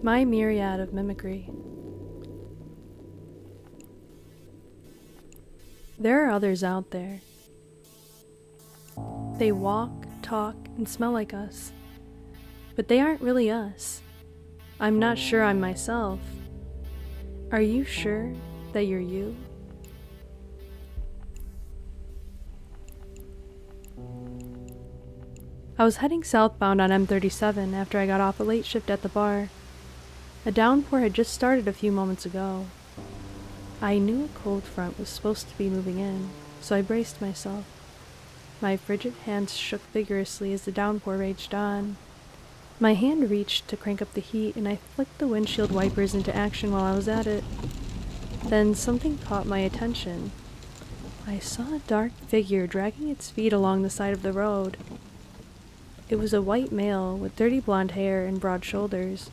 My Myriad of Mimicry. There are others out there. They walk, talk, and smell like us. But they aren't really us. I'm not sure I'm myself. Are you sure that you're you? I was heading southbound on M37 after I got off a late shift at the bar. A downpour had just started a few moments ago. I knew a cold front was supposed to be moving in, so I braced myself. My frigid hands shook vigorously as the downpour raged on. My hand reached to crank up the heat, and I flicked the windshield wipers into action while I was at it. Then something caught my attention. I saw a dark figure dragging its feet along the side of the road. It was a white male with dirty blonde hair and broad shoulders.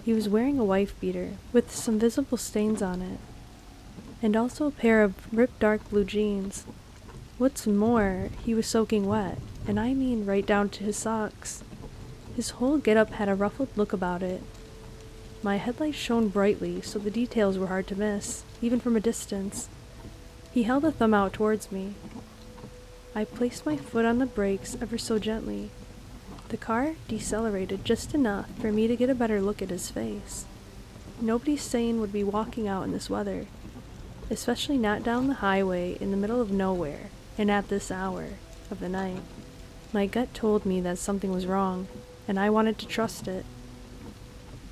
He was wearing a wife beater with some visible stains on it, and also a pair of ripped dark blue jeans. What's more, he was soaking wet, and I mean right down to his socks. His whole getup had a ruffled look about it. My headlights shone brightly, so the details were hard to miss, even from a distance. He held a thumb out towards me. I placed my foot on the brakes ever so gently. The car decelerated just enough for me to get a better look at his face. Nobody sane would be walking out in this weather, especially not down the highway in the middle of nowhere and at this hour of the night. My gut told me that something was wrong, and I wanted to trust it.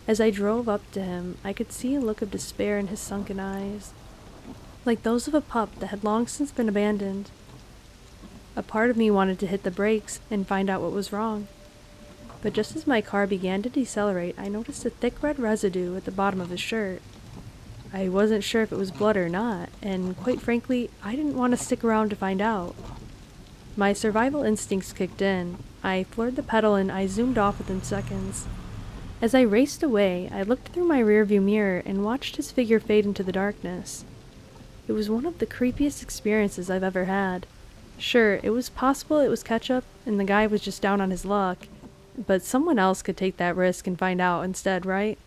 As I drove up to him, I could see a look of despair in his sunken eyes, like those of a pup that had long since been abandoned. A part of me wanted to hit the brakes and find out what was wrong. But just as my car began to decelerate, I noticed a thick red residue at the bottom of his shirt. I wasn't sure if it was blood or not, and quite frankly, I didn't want to stick around to find out. My survival instincts kicked in. I floored the pedal and I zoomed off within seconds. As I raced away, I looked through my rearview mirror and watched his figure fade into the darkness. It was one of the creepiest experiences I've ever had. Sure, it was possible it was ketchup and the guy was just down on his luck, but someone else could take that risk and find out instead, right?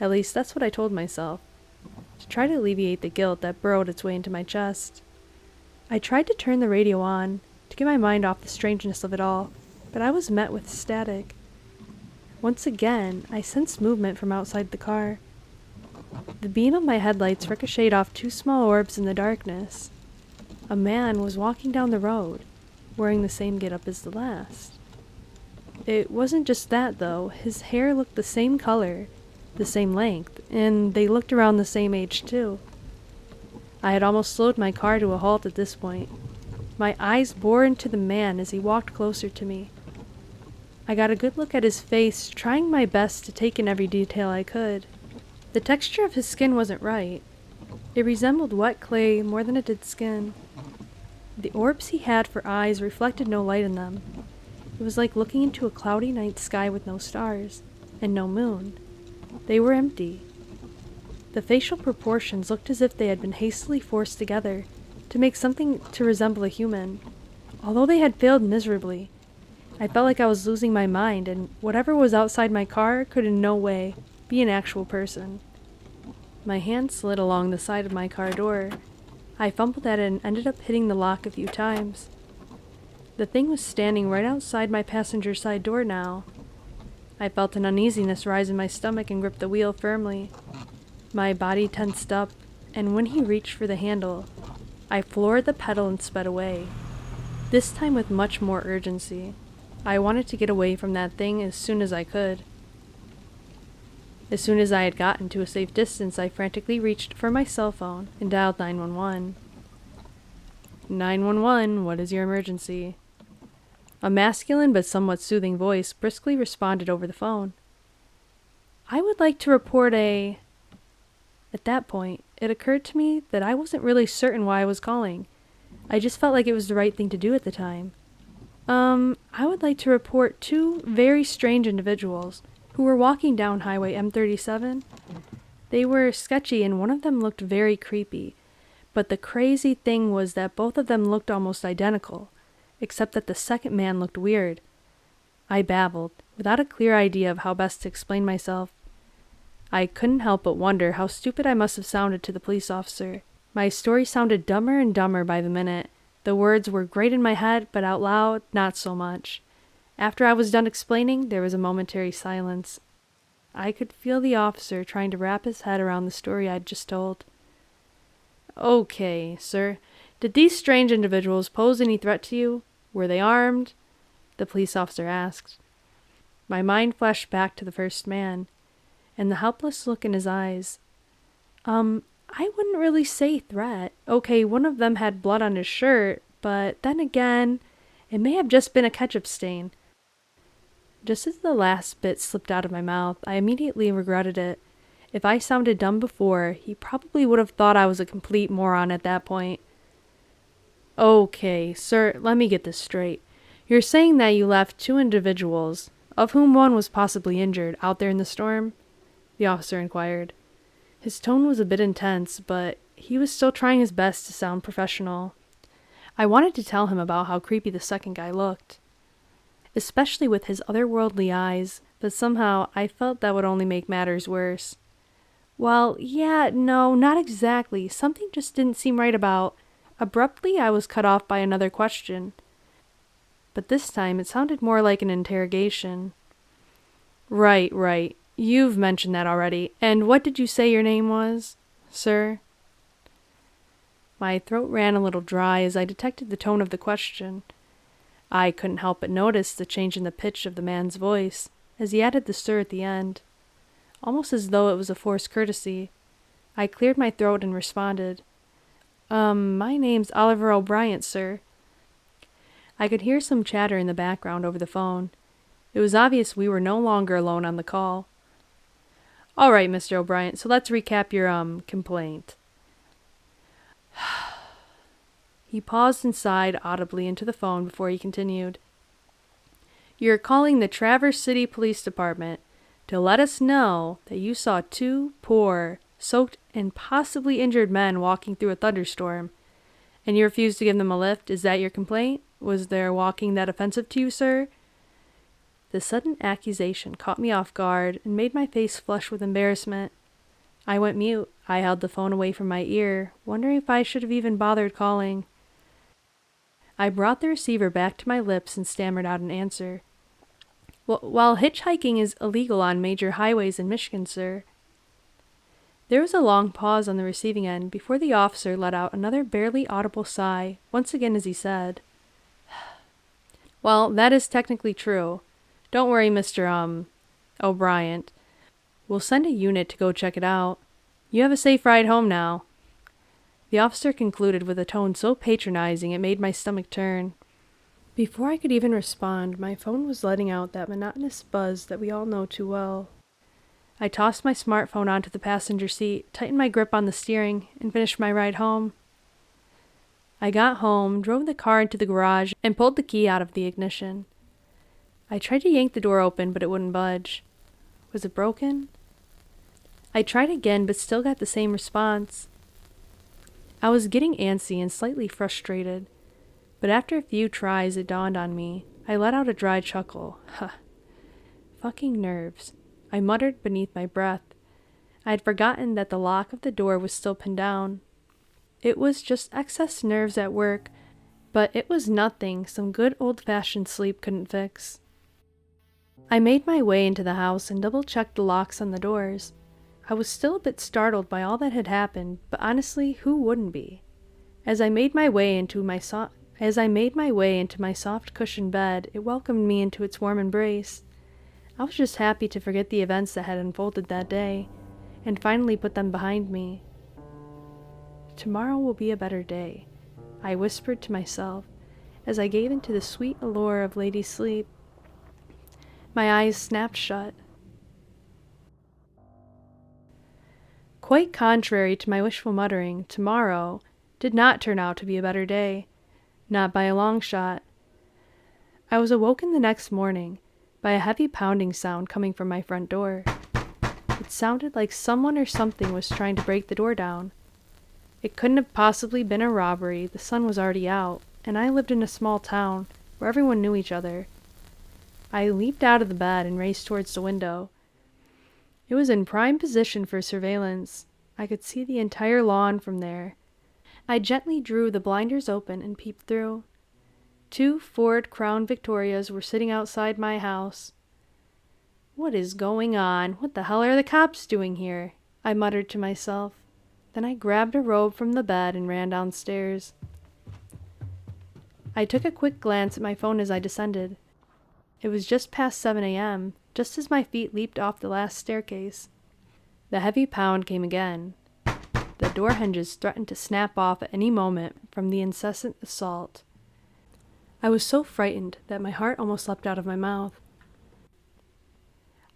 At least that's what I told myself, to try to alleviate the guilt that burrowed its way into my chest. I tried to turn the radio on, to get my mind off the strangeness of it all, but I was met with static. Once again, I sensed movement from outside the car. The beam of my headlights ricocheted off two small orbs in the darkness. A man was walking down the road, wearing the same getup as the last. It wasn't just that, though. His hair looked the same color, the same length, and they looked around the same age, too. I had almost slowed my car to a halt at this point. My eyes bore into the man as he walked closer to me. I got a good look at his face, trying my best to take in every detail I could. The texture of his skin wasn't right. It resembled wet clay more than it did skin. The orbs he had for eyes reflected no light in them. It was like looking into a cloudy night sky with no stars, and no moon. They were empty. The facial proportions looked as if they had been hastily forced together to make something to resemble a human. Although they had failed miserably, I felt like I was losing my mind, and whatever was outside my car could in no way be an actual person. My hand slid along the side of my car door. I fumbled at it and ended up hitting the lock a few times. The thing was standing right outside my passenger side door now. I felt an uneasiness rise in my stomach and gripped the wheel firmly. My body tensed up, and when he reached for the handle, I floored the pedal and sped away, this time with much more urgency. I wanted to get away from that thing as soon as I could. As soon as I had gotten to a safe distance, I frantically reached for my cell phone and dialed 911. 911, what is your emergency? A masculine but somewhat soothing voice briskly responded over the phone. I would like to report a... At that point, it occurred to me that I wasn't really certain why I was calling. I just felt like it was the right thing to do at the time. I would like to report two very strange individuals who were walking down Highway M37. They were sketchy and one of them looked very creepy, but the crazy thing was that both of them looked almost identical, except that the second man looked weird. I babbled, without a clear idea of how best to explain myself. I couldn't help but wonder how stupid I must have sounded to the police officer. My story sounded dumber and dumber by the minute. The words were great in my head, but out loud, not so much. After I was done explaining, there was a momentary silence. I could feel the officer trying to wrap his head around the story I'd just told. Okay, sir. Did these strange individuals pose any threat to you? Were they armed? The police officer asked. My mind flashed back to the first man, and the helpless look in his eyes. I wouldn't really say threat. Okay, one of them had blood on his shirt, but then again, it may have just been a ketchup stain. Just as the last bit slipped out of my mouth, I immediately regretted it. If I sounded dumb before, he probably would have thought I was a complete moron at that point. Okay, sir, let me get this straight. You're saying that you left two individuals, of whom one was possibly injured, out there in the storm? The officer inquired. His tone was a bit intense, but he was still trying his best to sound professional. I wanted to tell him about how creepy the second guy looked, especially with his otherworldly eyes, but somehow I felt that would only make matters worse. Well, yeah, no, not exactly. Something just didn't seem right about... Abruptly, I was cut off by another question. But this time, it sounded more like an interrogation. Right. You've mentioned that already. And what did you say your name was, sir? My throat ran a little dry as I detected the tone of the question. I couldn't help but notice the change in the pitch of the man's voice as he added the sir at the end, almost as though it was a forced courtesy. I cleared my throat and responded, my name's Oliver O'Brien, sir. I could hear some chatter in the background over the phone. It was obvious we were no longer alone on the call. All right, Mr. O'Brien, so let's recap your, complaint. He paused and sighed audibly into the phone before he continued. You're calling the Traverse City Police Department to let us know that you saw two poor, soaked, and possibly injured men walking through a thunderstorm, and you refused to give them a lift. Is that your complaint? Was their walking that offensive to you, sir? The sudden accusation caught me off guard and made my face flush with embarrassment. I went mute. I held the phone away from my ear, wondering if I should have even bothered calling. I brought the receiver back to my lips and stammered out an answer. While hitchhiking is illegal on major highways in Michigan, sir. There was a long pause on the receiving end before the officer let out another barely audible sigh, once again as he said, Well, that is technically true. Don't worry, Mr. O'Brien. We'll send a unit to go check it out. You have a safe ride home now. The officer concluded with a tone so patronizing it made my stomach turn. Before I could even respond, my phone was letting out that monotonous buzz that we all know too well. I tossed my smartphone onto the passenger seat, tightened my grip on the steering, and finished my ride home. I got home, drove the car into the garage, and pulled the key out of the ignition. I tried to yank the door open, but it wouldn't budge. Was it broken? I tried again, but still got the same response. I was getting antsy and slightly frustrated, but after a few tries it dawned on me. I let out a dry chuckle. Huh. Fucking nerves, I muttered beneath my breath. I had forgotten that the lock of the door was still pinned down. It was just excess nerves at work, but it was nothing some good old-fashioned sleep couldn't fix. I made my way into the house and double-checked the locks on the doors. I was still a bit startled by all that had happened, but honestly, who wouldn't be? As I made my way into my soft cushioned bed, it welcomed me into its warm embrace. I was just happy to forget the events that had unfolded that day, and finally put them behind me. Tomorrow will be a better day, I whispered to myself, as I gave into the sweet allure of lady sleep. My eyes snapped shut. Quite contrary to my wishful muttering, tomorrow did not turn out to be a better day, not by a long shot. I was awoken the next morning by a heavy pounding sound coming from my front door. It sounded like someone or something was trying to break the door down. It couldn't have possibly been a robbery. The sun was already out, and I lived in a small town where everyone knew each other. I leaped out of the bed and raced towards the window. It was in prime position for surveillance. I could see the entire lawn from there. I gently drew the blinders open and peeped through. 2 Ford Crown Victorias were sitting outside my house. "What is going on? What the hell are the cops doing here?" I muttered to myself. Then I grabbed a robe from the bed and ran downstairs. I took a quick glance at my phone as I descended. It was just past 7 a.m., just as my feet leaped off the last staircase. The heavy pound came again. The door hinges threatened to snap off at any moment from the incessant assault. I was so frightened that my heart almost leapt out of my mouth.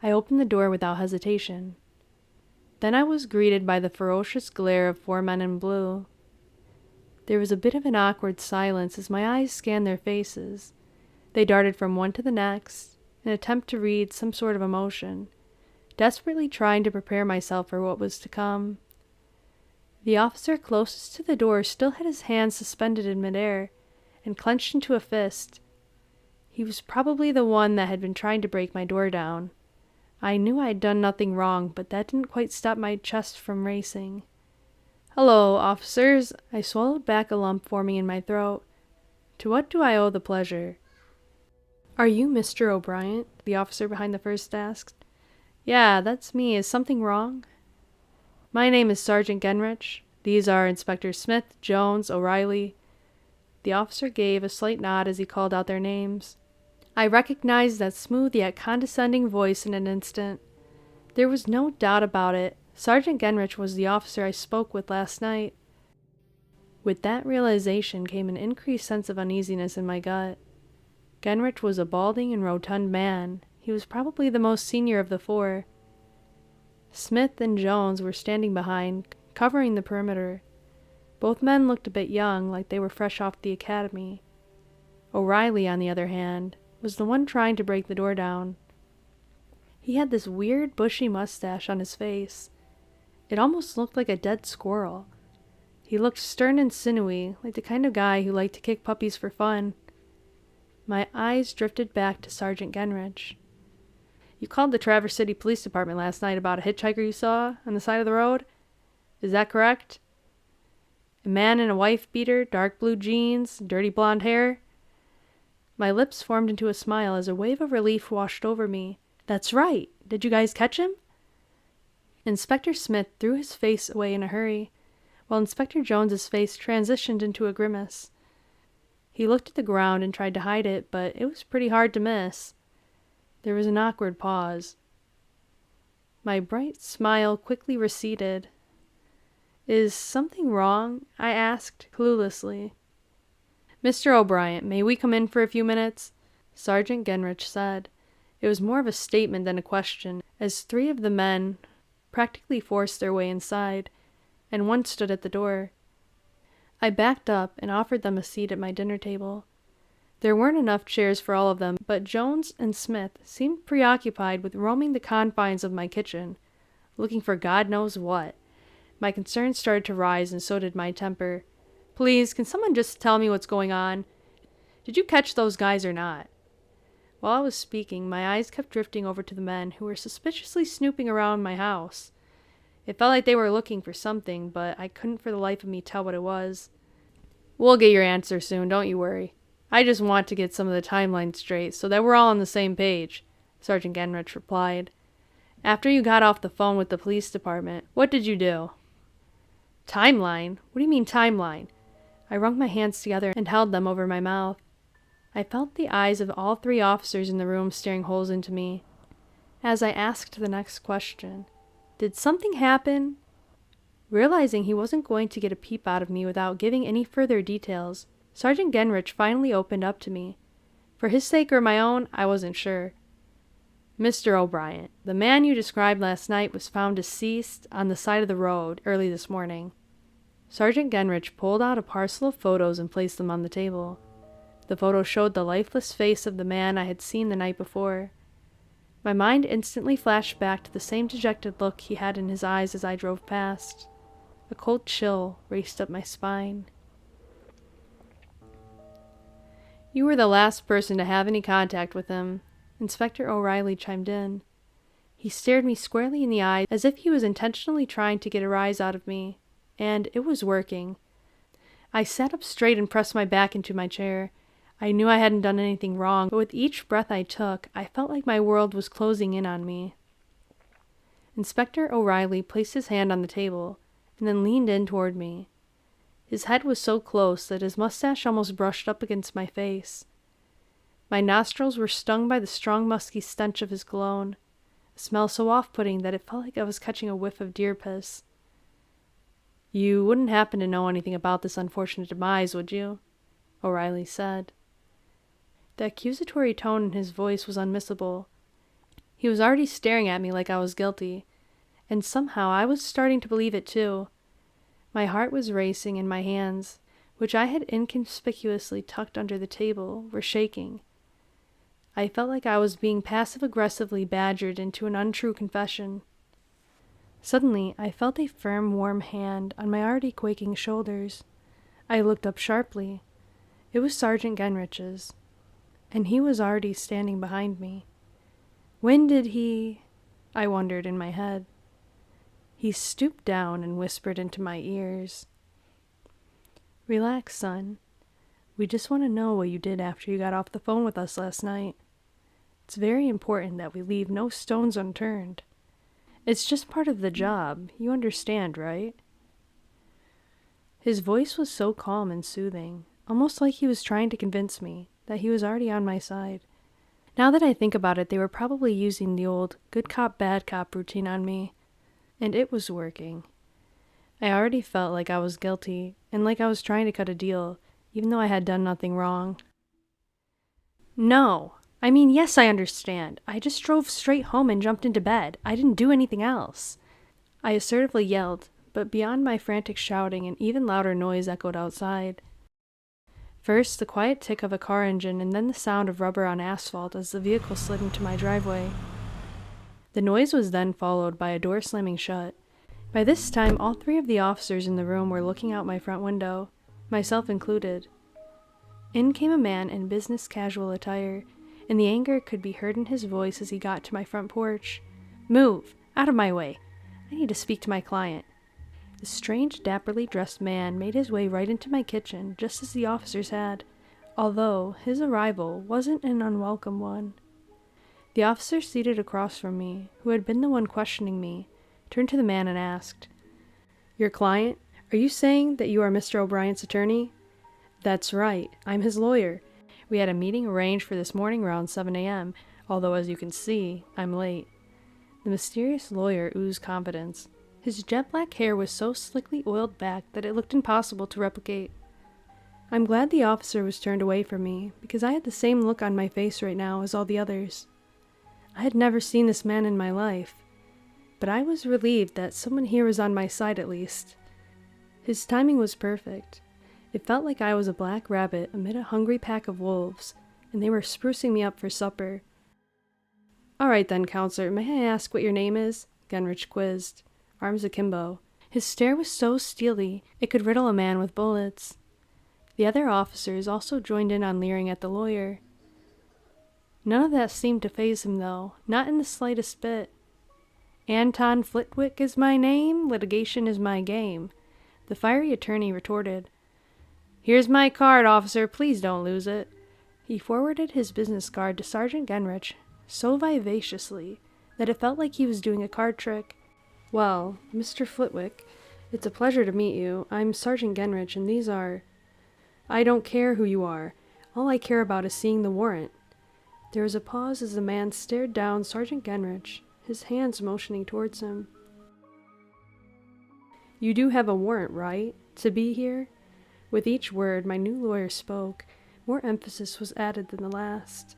I opened the door without hesitation. Then I was greeted by the ferocious glare of 4 men in blue. There was a bit of an awkward silence as my eyes scanned their faces. They darted from one to the next, in an attempt to read some sort of emotion, desperately trying to prepare myself for what was to come. The officer closest to the door still had his hands suspended in midair and clenched into a fist. He was probably the one that had been trying to break my door down. I knew I had done nothing wrong, but that didn't quite stop my chest from racing. "Hello, officers." I swallowed back a lump forming in my throat. "To what do I owe the pleasure?" "Are you Mr. O'Brien?" the officer behind the first asked. "Yeah, that's me. Is something wrong?" "My name is Sergeant Genrich. These are Inspector Smith, Jones, O'Reilly." The officer gave a slight nod as he called out their names. I recognized that smooth yet condescending voice in an instant. There was no doubt about it. Sergeant Genrich was the officer I spoke with last night. With that realization came an increased sense of uneasiness in my gut. Genrich was a balding and rotund man. He was probably the most senior of the 4. Smith and Jones were standing behind, covering the perimeter. Both men looked a bit young, like they were fresh off the academy. O'Reilly, on the other hand, was the one trying to break the door down. He had this weird, bushy mustache on his face. It almost looked like a dead squirrel. He looked stern and sinewy, like the kind of guy who liked to kick puppies for fun. My eyes drifted back to Sergeant Genrich. "You called the Traverse City Police Department last night about a hitchhiker you saw on the side of the road? Is that correct? A man in a wife beater, dark blue jeans, dirty blonde hair?" My lips formed into a smile as a wave of relief washed over me. "That's right. Did you guys catch him?" Inspector Smith threw his face away in a hurry, while Inspector Jones's face transitioned into a grimace. He looked at the ground and tried to hide it, but it was pretty hard to miss. There was an awkward pause. My bright smile quickly receded. "Is something wrong?" I asked, cluelessly. "Mr. O'Brien, may we come in for a few minutes?" Sergeant Genrich said. It was more of a statement than a question, as 3 of the men practically forced their way inside, and one stood at the door. I backed up and offered them a seat at my dinner table. There weren't enough chairs for all of them, but Jones and Smith seemed preoccupied with roaming the confines of my kitchen, looking for God knows what. My concerns started to rise, and so did my temper. "Please, can someone just tell me what's going on? Did you catch those guys or not?" While I was speaking, my eyes kept drifting over to the men who were suspiciously snooping around my house. It felt like they were looking for something, but I couldn't for the life of me tell what it was. "We'll get your answer soon, don't you worry. I just want to get some of the timeline straight so that we're all on the same page," Sergeant Genrich replied. "After you got off the phone with the police department, what did you do?" "Timeline? What do you mean timeline?" I wrung my hands together and held them over my mouth. I felt the eyes of all 3 officers in the room staring holes into me. As I asked the next question, "Did something happen?" Realizing he wasn't going to get a peep out of me without giving any further details, Sergeant Genrich finally opened up to me. For his sake or my own, I wasn't sure. "Mr. O'Brien, the man you described last night was found deceased on the side of the road early this morning." Sergeant Genrich pulled out a parcel of photos and placed them on the table. The photo showed the lifeless face of the man I had seen the night before. My mind instantly flashed back to the same dejected look he had in his eyes as I drove past. A cold chill raced up my spine. "You were the last person to have any contact with him," Inspector O'Reilly chimed in. He stared me squarely in the eye as if he was intentionally trying to get a rise out of me, and it was working. I sat up straight and pressed my back into my chair. I knew I hadn't done anything wrong, but with each breath I took, I felt like my world was closing in on me. Inspector O'Reilly placed his hand on the table, and then leaned in toward me. His head was so close that his mustache almost brushed up against my face. My nostrils were stung by the strong musky stench of his cologne, a smell so off-putting that it felt like I was catching a whiff of deer piss. "You wouldn't happen to know anything about this unfortunate demise, would you?" O'Reilly said. The accusatory tone in his voice was unmissable. He was already staring at me like I was guilty, and somehow I was starting to believe it too. My heart was racing and my hands, which I had inconspicuously tucked under the table, were shaking. I felt like I was being passive-aggressively badgered into an untrue confession. Suddenly, I felt a firm, warm hand on my already quaking shoulders. I looked up sharply. It was Sergeant Genrich's, and he was already standing behind me. When did he... I wondered in my head. He stooped down and whispered into my ears. "Relax, son. We just want to know what you did after you got off the phone with us last night. It's very important that we leave no stones unturned. It's just part of the job, you understand, right?" His voice was so calm and soothing, almost like he was trying to convince me that he was already on my side. Now that I think about it, they were probably using the old good cop, bad cop routine on me, and it was working. I already felt like I was guilty, and like I was trying to cut a deal, even though I had done nothing wrong. "No! I mean, yes, I understand. I just drove straight home and jumped into bed. I didn't do anything else," I assertively yelled, but beyond my frantic shouting, an even louder noise echoed outside. First, the quiet tick of a car engine, and then the sound of rubber on asphalt as the vehicle slid into my driveway. The noise was then followed by a door slamming shut. By this time, all three of the officers in the room were looking out my front window, myself included. In came a man in business casual attire, and the anger could be heard in his voice as he got to my front porch. "Move! Out of my way! I need to speak to my client." The strange, dapperly dressed man made his way right into my kitchen, just as the officers had, although his arrival wasn't an unwelcome one. The officer seated across from me, who had been the one questioning me, turned to the man and asked, "Your client? Are you saying that you are Mr. O'Brien's attorney?" "That's right. I'm his lawyer. We had a meeting arranged for this morning around 7 a.m., although as you can see, I'm late." The mysterious lawyer oozed confidence. His jet black hair was so slickly oiled back that it looked impossible to replicate. I'm glad the officer was turned away from me, because I had the same look on my face right now as all the others. I had never seen this man in my life, but I was relieved that someone here was on my side at least. His timing was perfect. It felt like I was a black rabbit amid a hungry pack of wolves, and they were sprucing me up for supper. "All right then, counselor, may I ask what your name is?" Genrich quizzed, arms akimbo. His stare was so steely, it could riddle a man with bullets. The other officers also joined in on leering at the lawyer. None of that seemed to faze him, though, not in the slightest bit. "Anton Flitwick is my name, litigation is my game," the fiery attorney retorted. "Here's my card, officer, please don't lose it." He forwarded his business card to Sergeant Genrich so vivaciously that it felt like he was doing a card trick. "Well, Mr. Flitwick, it's a pleasure to meet you. I'm Sergeant Genrich, and these are—" "I don't care who you are. All I care about is seeing the warrant." There was a pause as the man stared down Sergeant Genrich, his hands motioning towards him. "You do have a warrant, right? To be here?" With each word my new lawyer spoke, more emphasis was added than the last.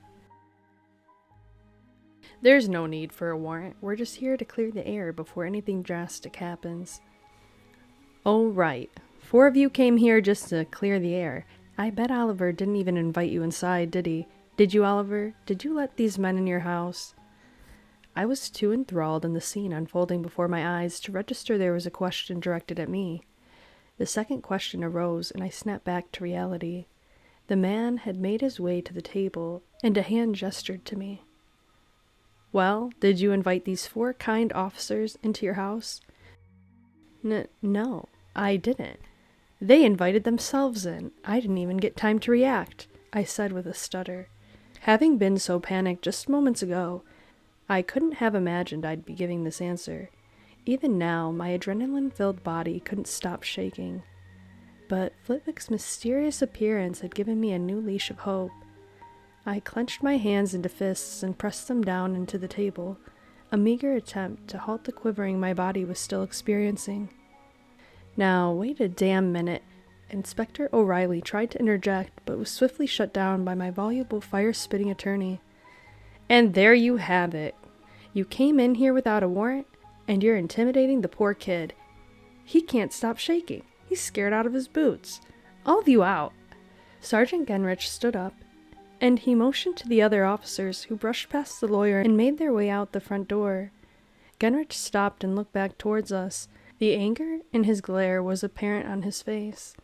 "There's no need for a warrant. We're just here to clear the air before anything drastic happens." "Oh, right. 4 of you came here just to clear the air. I bet Oliver didn't even invite you inside, did he? Did you, Oliver? Did you let these men in your house?" I was too enthralled in the scene unfolding before my eyes to register there was a question directed at me. The second question arose, and I snapped back to reality. The man had made his way to the table, and a hand gestured to me. Well, did you invite these 4 kind officers into your house? No, I didn't. They invited themselves in. I didn't even get time to react, I said with a stutter. Having been so panicked just moments ago, I couldn't have imagined I'd be giving this answer. Even now, my adrenaline-filled body couldn't stop shaking. But Flitwick's mysterious appearance had given me a new leash of hope. I clenched my hands into fists and pressed them down into the table, a meager attempt to halt the quivering my body was still experiencing. Now, wait a damn minute. Inspector O'Reilly tried to interject, but was swiftly shut down by my voluble, fire-spitting attorney. And there you have it. You came in here without a warrant, and you're intimidating the poor kid. He can't stop shaking. He's scared out of his boots. I'll have you out. Sergeant Genrich stood up, and he motioned to the other officers who brushed past the lawyer and made their way out the front door. Genrich stopped and looked back towards us. The anger in his glare was apparent on his face.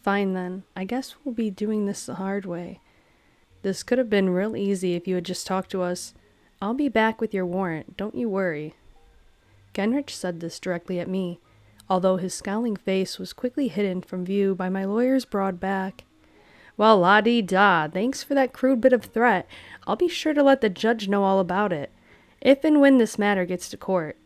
Fine then, I guess we'll be doing this the hard way. This could have been real easy if you had just talked to us. I'll be back with your warrant, don't you worry. Genrich said this directly at me, although his scowling face was quickly hidden from view by my lawyer's broad back. Well, la-dee-da, thanks for that crude bit of threat. I'll be sure to let the judge know all about it, if and when this matter gets to court.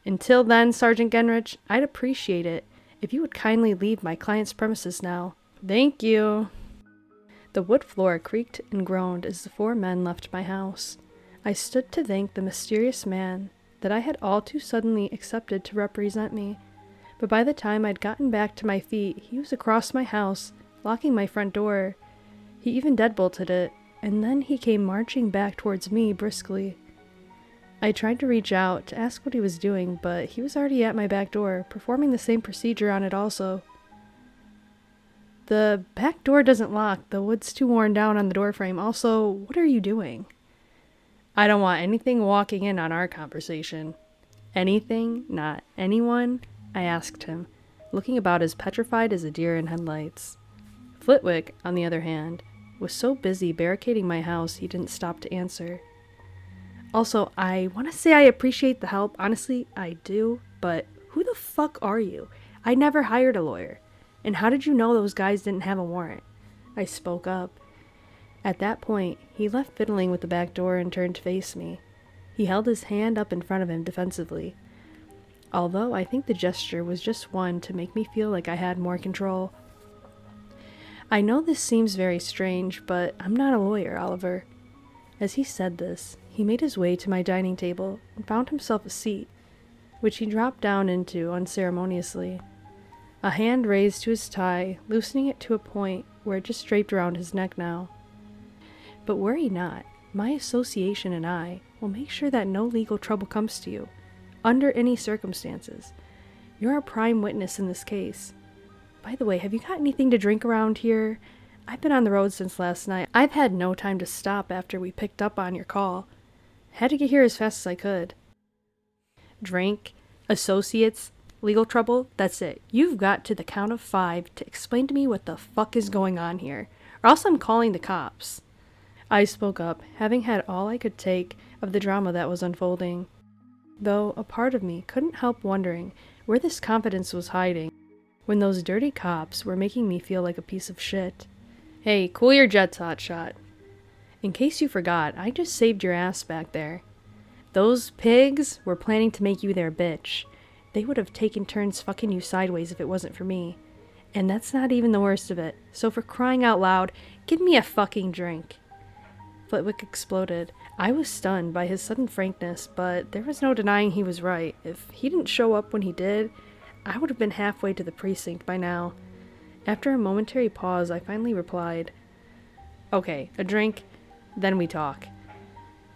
Until then, Sergeant Genrich, I'd appreciate it if you would kindly leave my client's premises now. Thank you. The wood floor creaked and groaned as the 4 men left my house. I stood to thank the mysterious man that I had all too suddenly accepted to represent me, but by the time I'd gotten back to my feet, he was across my house, locking my front door. He even deadbolted it, and then he came marching back towards me briskly. I tried to reach out to ask what he was doing, but he was already at my back door, performing the same procedure on it also. The back door doesn't lock, the wood's too worn down on the doorframe. Also, what are you doing? I don't want anything walking in on our conversation. Anything? Not anyone? I asked him, looking about as petrified as a deer in headlights. Flitwick, on the other hand, was so busy barricading my house he didn't stop to answer. Also, I want to say I appreciate the help. Honestly, I do. But who the fuck are you? I never hired a lawyer. And how did you know those guys didn't have a warrant? I spoke up. At that point, he left fiddling with the back door and turned to face me. He held his hand up in front of him defensively. Although I think the gesture was just one to make me feel like I had more control. I know this seems very strange, but I'm not a lawyer, Oliver. As he said this, he made his way to my dining table and found himself a seat, which he dropped down into unceremoniously. A hand raised to his tie, loosening it to a point where it just draped around his neck now. But worry not, my association and I will make sure that no legal trouble comes to you, under any circumstances. You're a prime witness in this case. By the way, have you got anything to drink around here? I've been on the road since last night. I've had no time to stop after we picked up on your call. Had to get here as fast as I could. Drink, associates, legal trouble, that's it. You've got to the count of 5 to explain to me what the fuck is going on here, or else I'm calling the cops. I spoke up, having had all I could take of the drama that was unfolding, though a part of me couldn't help wondering where this confidence was hiding when those dirty cops were making me feel like a piece of shit. Hey, cool your jets, hotshot. In case you forgot, I just saved your ass back there. Those pigs were planning to make you their bitch. They would have taken turns fucking you sideways if it wasn't for me. And that's not even the worst of it. So for crying out loud, give me a fucking drink. Flitwick exploded. I was stunned by his sudden frankness, but there was no denying he was right. If he didn't show up when he did, I would have been halfway to the precinct by now. After a momentary pause, I finally replied, Okay, a drink, then we talk.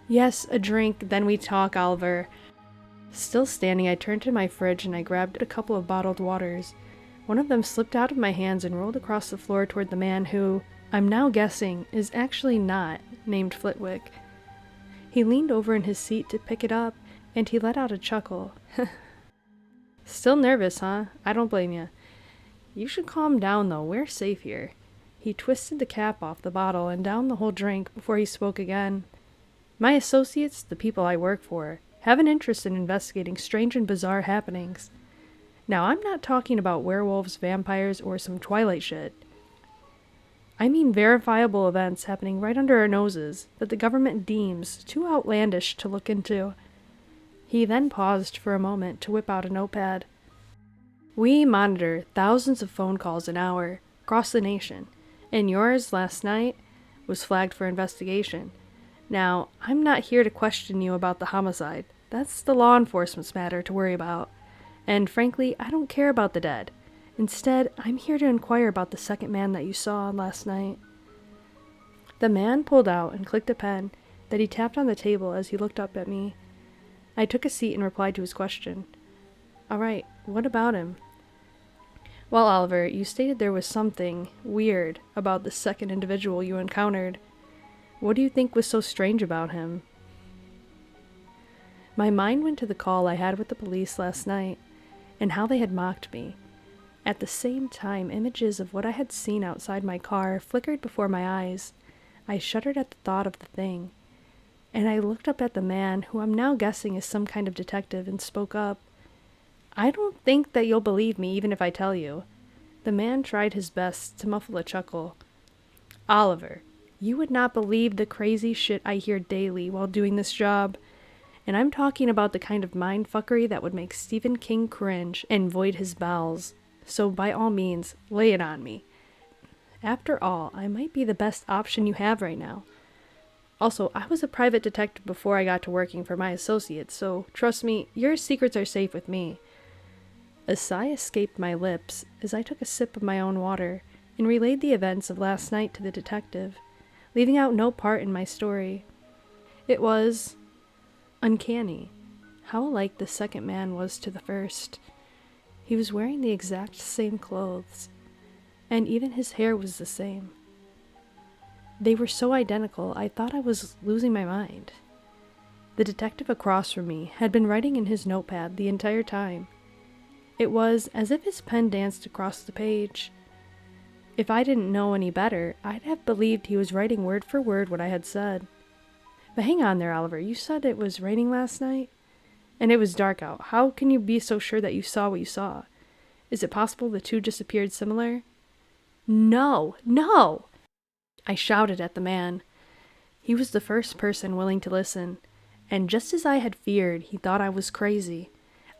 Yes, a drink, then we talk, Oliver. Still standing, I turned to my fridge and I grabbed a couple of bottled waters. One of them slipped out of my hands and rolled across the floor toward the man who, I'm now guessing, is actually not named Flitwick. He leaned over in his seat to pick it up, and he let out a chuckle. Still nervous, huh? I don't blame you. You should calm down, though. We're safe here. He twisted the cap off the bottle and downed the whole drink before he spoke again. My associates, the people I work for, have an interest in investigating strange and bizarre happenings. Now, I'm not talking about werewolves, vampires, or some Twilight shit. I mean verifiable events happening right under our noses that the government deems too outlandish to look into. He then paused for a moment to whip out a notepad. We monitor thousands of phone calls an hour across the nation, and yours last night was flagged for investigation. Now, I'm not here to question you about the homicide. That's the law enforcement's matter to worry about. And frankly, I don't care about the dead. Instead, I'm here to inquire about the second man that you saw last night. The man pulled out and clicked a pen that he tapped on the table as he looked up at me. I took a seat and replied to his question. All right, what about him? Well, Oliver, you stated there was something weird about the second individual you encountered. What do you think was so strange about him? My mind went to the call I had with the police last night and how they had mocked me. At the same time, images of what I had seen outside my car flickered before my eyes. I shuddered at the thought of the thing, and I looked up at the man, who I'm now guessing is some kind of detective, and spoke up. I don't think that you'll believe me even if I tell you. The man tried his best to muffle a chuckle. Oliver, you would not believe the crazy shit I hear daily while doing this job. And I'm talking about the kind of mindfuckery that would make Stephen King cringe and void his bowels. So by all means, lay it on me. After all, I might be the best option you have right now. Also, I was a private detective before I got to working for my associates, so trust me, your secrets are safe with me. A sigh escaped my lips as I took a sip of my own water and relayed the events of last night to the detective, leaving out no part in my story. It was uncanny how alike the second man was to the first. He was wearing the exact same clothes, and even his hair was the same. They were so identical, I thought I was losing my mind. The detective across from me had been writing in his notepad the entire time. It was as if his pen danced across the page. If I didn't know any better, I'd have believed he was writing word for word what I had said. But hang on there, Oliver, you said it was raining last night? And it was dark out. How can you be so sure that you saw what you saw? Is it possible the two just appeared similar? No! No! I shouted at the man. He was the first person willing to listen, and just as I had feared, he thought I was crazy.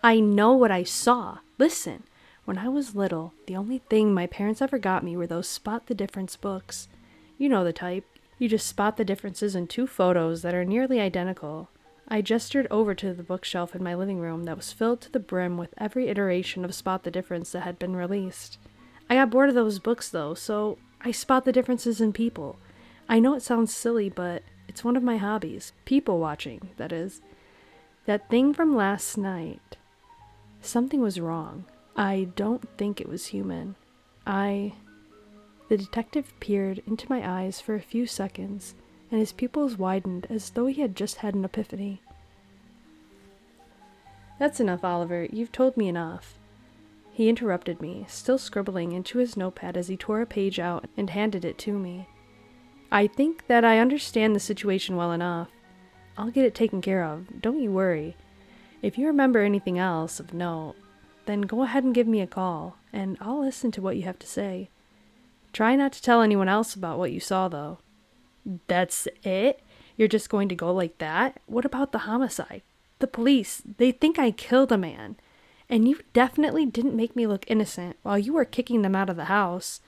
I know what I saw. Listen, when I was little, the only thing my parents ever got me were those Spot the Difference books. You know the type. You just spot the differences in two photos that are nearly identical. I gestured over to the bookshelf in my living room that was filled to the brim with every iteration of Spot the Difference that had been released. I got bored of those books though, so I spot the differences in people. I know it sounds silly, but it's one of my hobbies. People watching, that is. That thing from last night. Something was wrong. I don't think it was human. The detective peered into my eyes for a few seconds, and his pupils widened as though he had just had an epiphany. That's enough, Oliver. You've told me enough. He interrupted me, still scribbling into his notepad as he tore a page out and handed it to me. I think that I understand the situation well enough. I'll get it taken care of. Don't you worry. If you remember anything else of note, then go ahead and give me a call, and I'll listen to what you have to say. Try not to tell anyone else about what you saw, though. That's it? You're just going to go like that? What about the homicide? The police, they think I killed a man. And you definitely didn't make me look innocent while you were kicking them out of the house.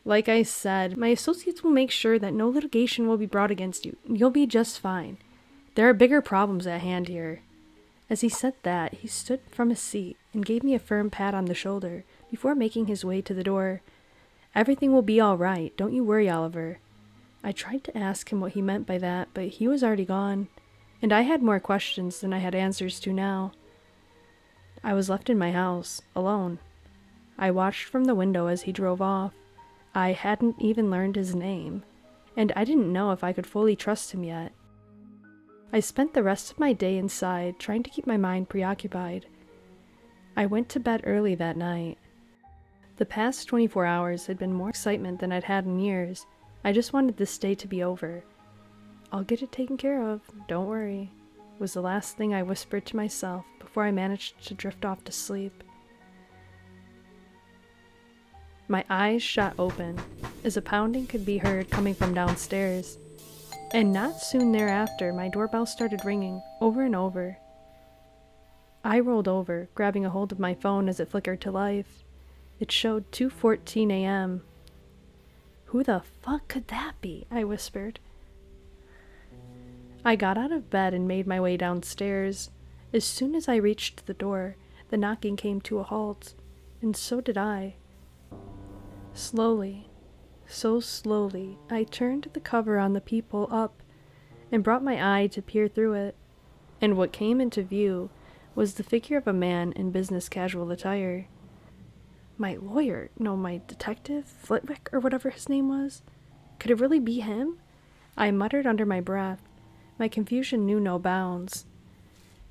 Like I said, my associates will make sure that no litigation will be brought against you. You'll be just fine. There are bigger problems at hand here. As he said that, he stood from his seat and gave me a firm pat on the shoulder before making his way to the door. Everything will be all right. Don't you worry, Oliver. I tried to ask him what he meant by that, but he was already gone, and I had more questions than I had answers to now. I was left in my house, alone. I watched from the window as he drove off. I hadn't even learned his name, and I didn't know if I could fully trust him yet. I spent the rest of my day inside, trying to keep my mind preoccupied. I went to bed early that night. The past 24 hours had been more excitement than I'd had in years. I just wanted this day to be over. I'll get it taken care of, don't worry, was the last thing I whispered to myself before I managed to drift off to sleep. My eyes shot open as a pounding could be heard coming from downstairs, and not soon thereafter my doorbell started ringing over and over. I rolled over, grabbing a hold of my phone as it flickered to life. It showed 2:14 a.m. Who the fuck could that be? I whispered. I got out of bed and made my way downstairs. As soon as I reached the door, the knocking came to a halt, and so did I. Slowly, so slowly, I turned the cover on the peephole up and brought my eye to peer through it, and what came into view was the figure of a man in business casual attire. My lawyer, no, my detective, Flitwick, or whatever his name was. Could it really be him? I muttered under my breath. My confusion knew no bounds.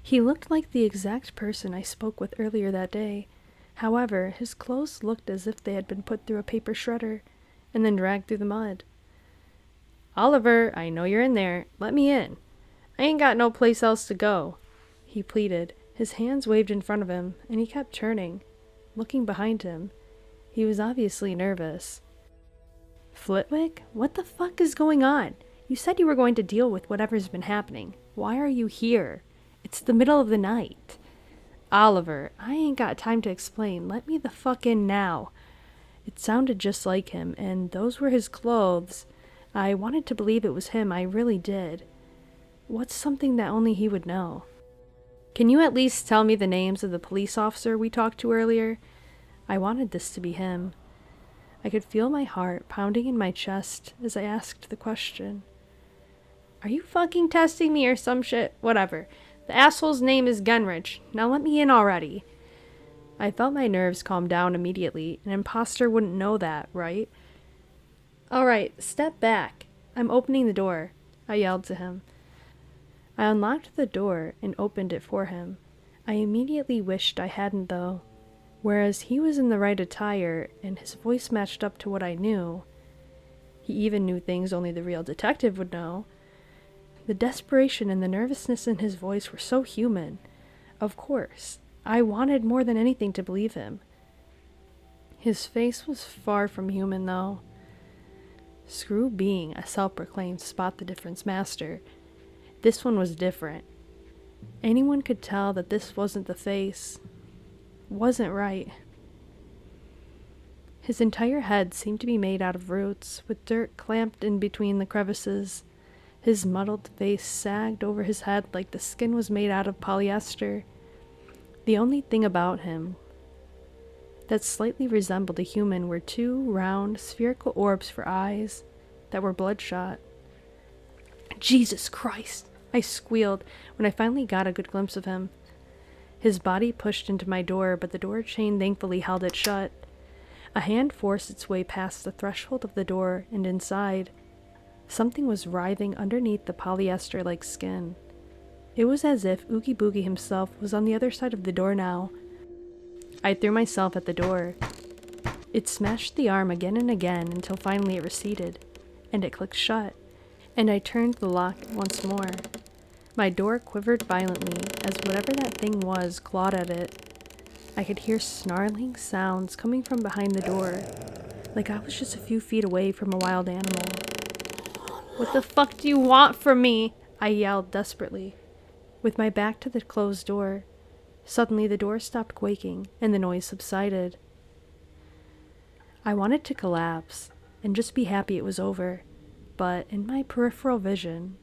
He looked like the exact person I spoke with earlier that day. However, his clothes looked as if they had been put through a paper shredder and then dragged through the mud. "Oliver, I know you're in there. Let me in. I ain't got no place else to go," he pleaded. His hands waved in front of him, and he kept turning, looking behind him. He was obviously nervous. "Flitwick, what the fuck is going on? You said you were going to deal with whatever's been happening. Why are you here? It's the middle of the night." "Oliver, I ain't got time to explain. Let me the fuck in now." It sounded just like him, and those were his clothes. I wanted to believe it was him, I really did. What's something that only he would know? "Can you at least tell me the names of the police officer we talked to earlier?" I wanted this to be him. I could feel my heart pounding in my chest as I asked the question. "Are you fucking testing me or some shit? Whatever. The asshole's name is Genrich. Now let me in already." I felt my nerves calm down immediately. An imposter wouldn't know that, right? "Alright, step back. I'm opening the door," I yelled to him. I unlocked the door and opened it for him. I immediately wished I hadn't, though. Whereas he was in the right attire, and his voice matched up to what I knew. He even knew things only the real detective would know. The desperation and the nervousness in his voice were so human. Of course, I wanted more than anything to believe him. His face was far from human, though. Screw being a self-proclaimed spot-the-difference master. This one was different. Anyone could tell that this wasn't the face. Wasn't right. His entire head seemed to be made out of roots, with dirt clamped in between the crevices. His muddled face sagged over his head like the skin was made out of polyester. The only thing about him that slightly resembled a human were two round, spherical orbs for eyes that were bloodshot. "Jesus Christ!" I squealed when I finally got a good glimpse of him. His body pushed into my door, but the door chain thankfully held it shut. A hand forced its way past the threshold of the door and inside. Something was writhing underneath the polyester-like skin. It was as if Oogie Boogie himself was on the other side of the door now. I threw myself at the door. It smashed the arm again and again until finally it receded, and it clicked shut, and I turned the lock once more. My door quivered violently as whatever that thing was clawed at it. I could hear snarling sounds coming from behind the door, like I was just a few feet away from a wild animal. "What the fuck do you want from me?" I yelled desperately. With my back to the closed door, suddenly the door stopped quaking and the noise subsided. I wanted to collapse and just be happy it was over, but in my peripheral vision,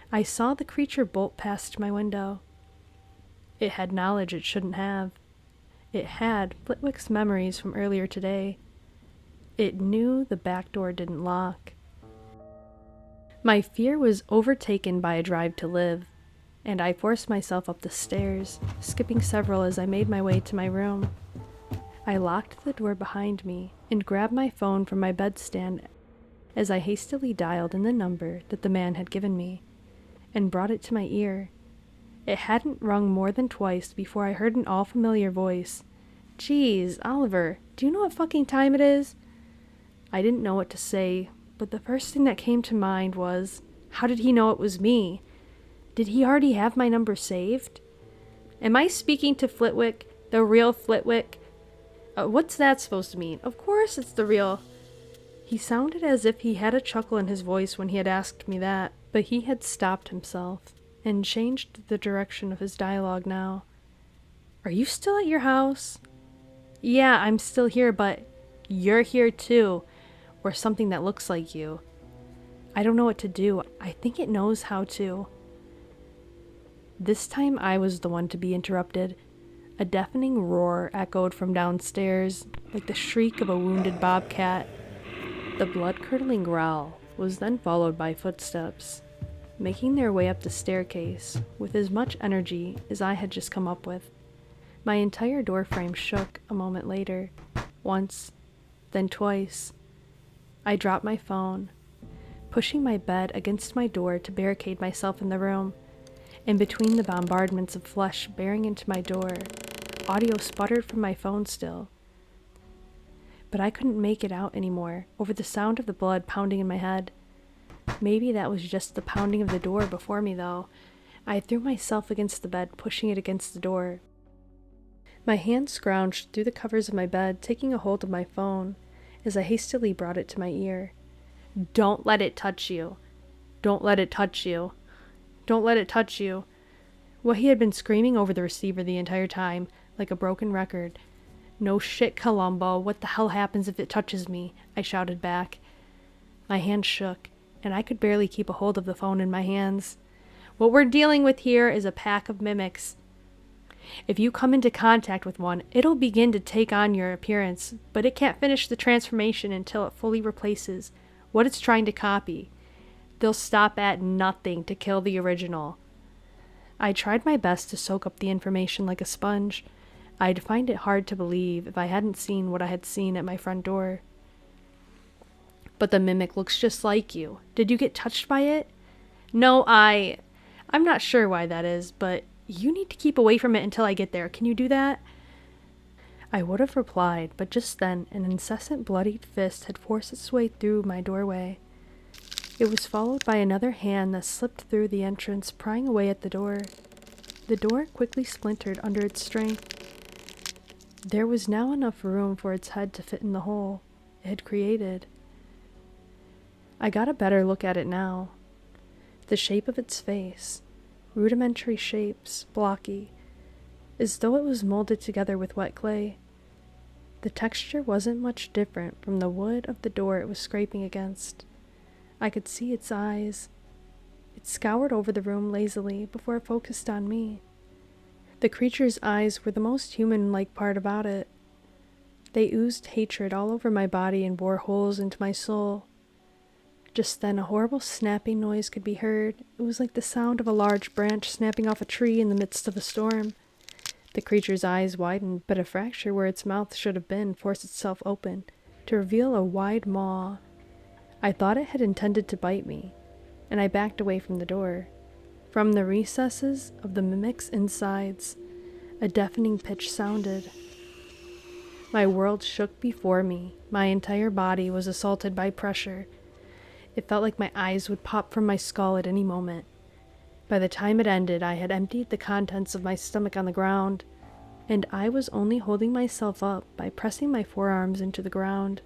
I saw the creature bolt past my window. It had knowledge it shouldn't have. It had Flitwick's memories from earlier today. It knew the back door didn't lock. My fear was overtaken by a drive to live, and I forced myself up the stairs, skipping several as I made my way to my room. I locked the door behind me and grabbed my phone from my bedstand as I hastily dialed in the number that the man had given me, and brought it to my ear. It hadn't rung more than twice before I heard an all-familiar voice. "Geez, Oliver, do you know what fucking time it is?" I didn't know what to say, but the first thing that came to mind was, How did he know it was me? Did he already have my number saved? Am I speaking to Flitwick, the real Flitwick? What's that supposed to mean? Of course it's the real. He sounded as if he had a chuckle in his voice when he had asked me that, but he had stopped himself and changed the direction of his dialogue now. Are you still at your house? Yeah, I'm still here, but you're here too, or something that looks like you. I don't know what to do. I think it knows how to. This time I was the one to be interrupted. A deafening roar echoed from downstairs, like the shriek of a wounded bobcat. The blood-curdling growl was then followed by footsteps, making their way up the staircase with as much energy as I had just come up with. My entire doorframe shook a moment later, once, then twice. I dropped my phone, pushing my bed against my door to barricade myself in the room. In between the bombardments of flesh bearing into my door, audio sputtered from my phone still. But I couldn't make it out anymore over the sound of the blood pounding in my head. Maybe that was just the pounding of the door before me, though. I threw myself against the bed, pushing it against the door. My hand scrounged through the covers of my bed, taking a hold of my phone as I hastily brought it to my ear. Don't let it touch you. Don't let it touch you. Don't let it touch you. What he had been screaming over the receiver the entire time, like a broken record. No shit, Columbo. What the hell happens if it touches me? I shouted back. My hand shook, and I could barely keep a hold of the phone in my hands. What we're dealing with here is a pack of mimics. If you come into contact with one, it'll begin to take on your appearance, but it can't finish the transformation until it fully replaces what it's trying to copy. They'll stop at nothing to kill the original. I tried my best to soak up the information like a sponge. I'd find it hard to believe if I hadn't seen what I had seen at my front door. But the mimic looks just like you. Did you get touched by it? No, I'm not sure why that is, but you need to keep away from it until I get there. Can you do that? I would have replied, but just then an incessant bloodied fist had forced its way through my doorway. It was followed by another hand that slipped through the entrance, prying away at the door. The door quickly splintered under its strength. There was now enough room for its head to fit in the hole it had created. I got a better look at it now. The shape of its face, rudimentary shapes, blocky, as though it was molded together with wet clay. The texture wasn't much different from the wood of the door it was scraping against. I could see its eyes. It scoured over the room lazily before it focused on me. The creature's eyes were the most human-like part about it. They oozed hatred all over my body and bored holes into my soul. Just then a horrible snapping noise could be heard. It was like the sound of a large branch snapping off a tree in the midst of a storm. The creature's eyes widened, but a fracture where its mouth should have been forced itself open to reveal a wide maw. I thought it had intended to bite me, and I backed away from the door. From the recesses of the mimic's insides, a deafening pitch sounded. My world shook before me. My entire body was assaulted by pressure. It felt like my eyes would pop from my skull at any moment. By the time it ended, I had emptied the contents of my stomach on the ground, and I was only holding myself up by pressing my forearms into the ground.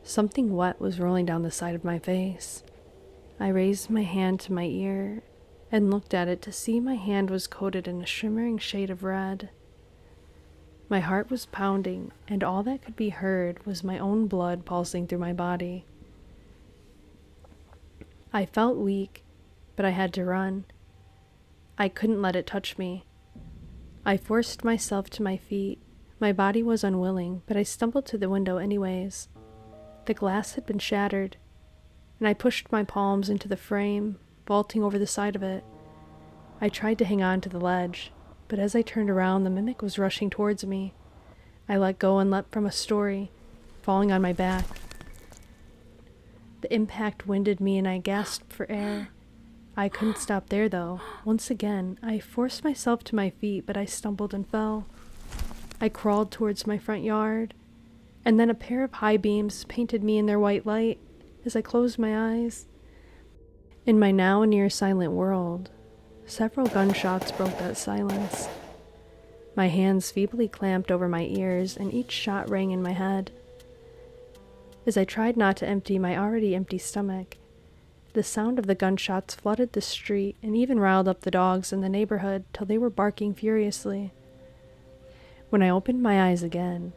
Something wet was rolling down the side of my face. I raised my hand to my ear and looked at it to see my hand was coated in a shimmering shade of red. My heart was pounding, and all that could be heard was my own blood pulsing through my body. I felt weak, but I had to run. I couldn't let it touch me. I forced myself to my feet. My body was unwilling, but I stumbled to the window anyways. The glass had been shattered, and I pushed my palms into the frame, vaulting over the side of it. I tried to hang on to the ledge, but as I turned around, the mimic was rushing towards me. I let go and leapt from a story, falling on my back. The impact winded me and I gasped for air. I couldn't stop there, though. Once again, I forced myself to my feet, but I stumbled and fell. I crawled towards my front yard, and then a pair of high beams painted me in their white light as I closed my eyes. In my now near silent world, several gunshots broke that silence. My hands feebly clamped over my ears, and each shot rang in my head. As I tried not to empty my already empty stomach, the sound of the gunshots flooded the street and even riled up the dogs in the neighborhood till they were barking furiously. When I opened my eyes again,